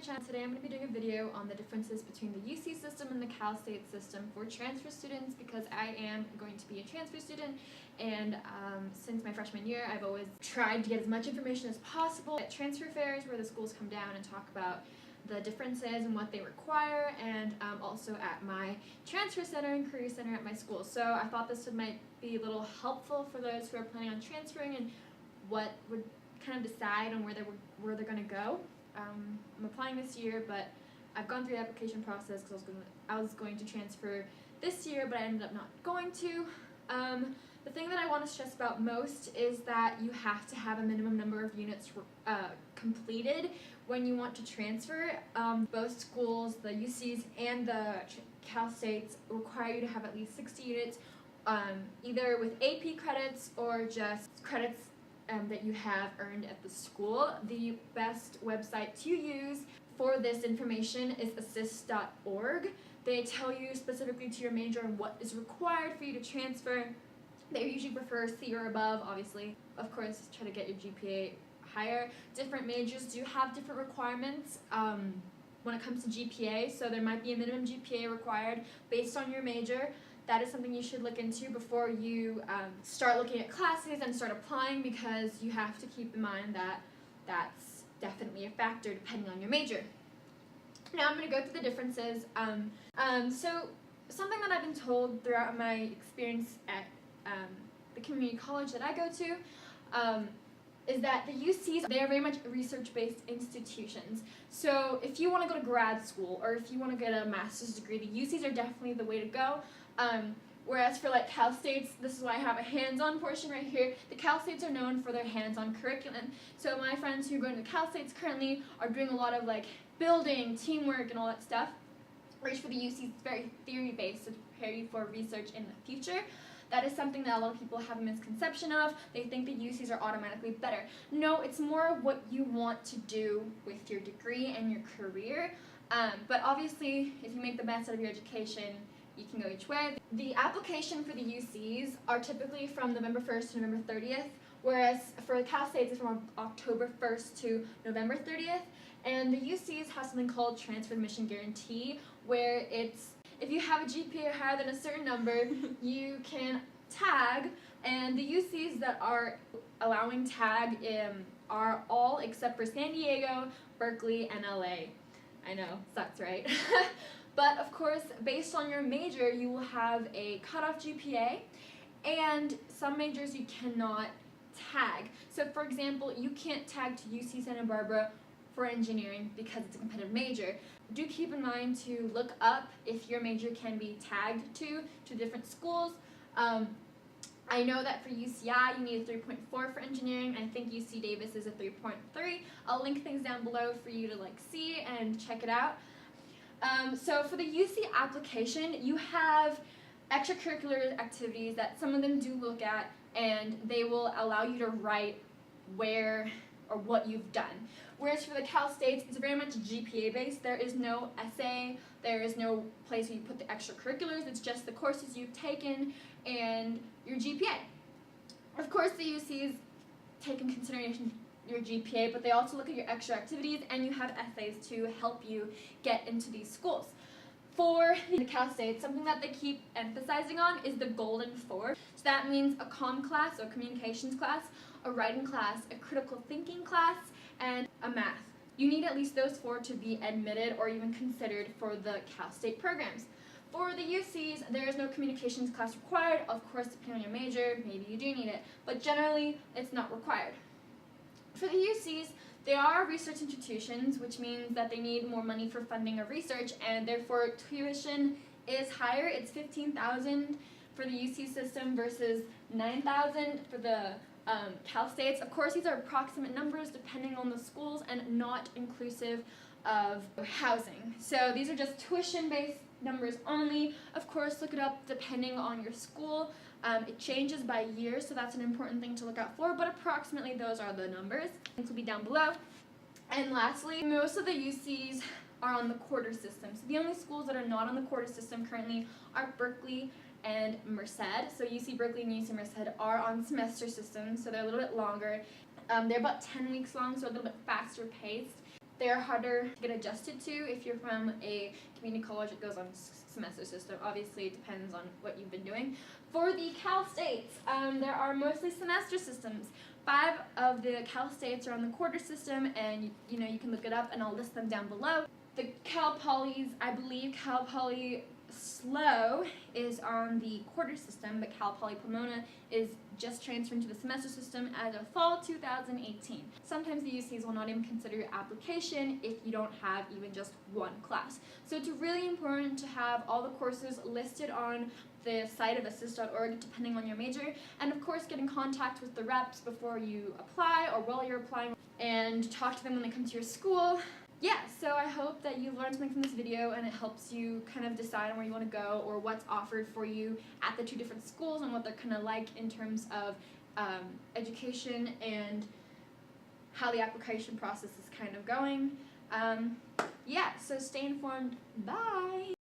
channel. Today I'm going to be doing a video on the differences between the UC system and the Cal State system for transfer students, because I am going to be a transfer student, and since my freshman year I've always tried to get as much information as possible at transfer fairs where the schools come down and talk about the differences and what they require, and also at my transfer center and career center at my school. So I thought this might be a little helpful for those who are planning on transferring and what would kind of decide on where they're going to go. I'm applying this year, but I've gone through the application process because I was going to transfer this year, but I ended up not going to. The thing that I want to stress about most is that you have to have a minimum number of units completed when you want to transfer. Both schools, the UCs and the Cal States, require you to have at least 60 units, either with AP credits or just credits that you have earned at the school. The best website to use for this information is assist.org. They tell you specifically to your major and what is required for you to transfer. They usually prefer C or above, obviously. Of course, try to get your GPA higher. Different majors do have different requirements when it comes to GPA, so there might be a minimum GPA required based on your major. That is something you should look into before you start looking at classes and start applying, because you have to keep in mind that that's definitely a factor depending on your major. Now I'm going to go through the differences. So something that I've been told throughout my experience at the community college that I go to is that the UCs, they are very much research-based institutions. So if you want to go to grad school or if you want to get a master's degree, the UCs are definitely the way to go. Whereas for like Cal States, this is why I have a hands-on portion right here. The Cal States are known for their hands-on curriculum. So my friends who are going to Cal States currently are doing a lot of like building, teamwork, and all that stuff. Whereas for the UCs, it's very theory-based to prepare you for research in the future. That is something that a lot of people have a misconception of. They think the UCs are automatically better. No, it's more what you want to do with your degree and your career. But obviously, if you make the best out of your education, you can go each way. The application for the UCs are typically from November 1st to November 30th, whereas for the Cal States, it's from October 1st to November 30th. And the UCs have something called Transfer Admission Guarantee, where it's, if you have a GPA higher than a certain number, you can tag, and the UCs that are allowing tag are all except for San Diego, Berkeley, and LA. I know, sucks, right? But of course, based on your major, you will have a cutoff GPA, and some majors you cannot tag. So for example, you can't tag to UC Santa Barbara for engineering because it's a competitive major. Do keep in mind to look up if your major can be tagged to different schools. I know that for UCI you need a 3.4 for engineering. I think UC Davis is a 3.3. I'll link things down below for you to see and check it out. So for the UC application, you have extracurricular activities that some of them do look at, and they will allow you to write where or what you've done. Whereas for the Cal States, it's very much GPA based. There is no essay, there is no place where you put the extracurriculars. It's just the courses you've taken and your GPA. Of course, the UCs take in consideration your GPA, but they also look at your extra activities, and you have essays to help you get into these schools. For the Cal States, something that they keep emphasizing on is the Golden Four. So that means a comm class or communications class, a writing class, a critical thinking class, and a math. You need at least those four to be admitted or even considered for the Cal State programs. For the UCs, there is no communications class required. Of course, depending on your major, maybe you do need it, but generally it's not required. For the UCs, they are research institutions, which means that they need more money for funding of research, and therefore tuition is higher. It's $15,000 for the UC system versus $9,000 for the Cal States. Of course, these are approximate numbers depending on the schools and not inclusive of housing. So these are just tuition-based numbers only. Of course, look it up depending on your school. It changes by year, so that's an important thing to look out for, but approximately those are the numbers. Links will be down below. And lastly, most of the UCs are on the quarter system. So the only schools that are not on the quarter system currently are Berkeley and Merced. So UC Berkeley and UC Merced are on semester systems, so they're a little bit longer. They're about 10 weeks long, so a little bit faster paced. They're harder to get adjusted to if you're from a community college that goes on semester system. Obviously, it depends on what you've been doing. For the Cal States, there are mostly semester systems. 5 of the Cal States are on the quarter system, and you can look it up, and I'll list them down below. The Cal Polys, I believe Cal Poly SLO is on the quarter system, but Cal Poly Pomona is just transferring to the semester system as of fall 2018. Sometimes the UCs will not even consider your application if you don't have even just one class. So it's really important to have all the courses listed on the site of assist.org depending on your major, and of course get in contact with the reps before you apply or while you're applying, and talk to them when they come to your school. Yeah, so I hope that you learned something from this video and it helps you kind of decide on where you want to go or what's offered for you at the 2 different schools and what they're kind of like in terms of education and how the application process is kind of going. Yeah, so stay informed. Bye!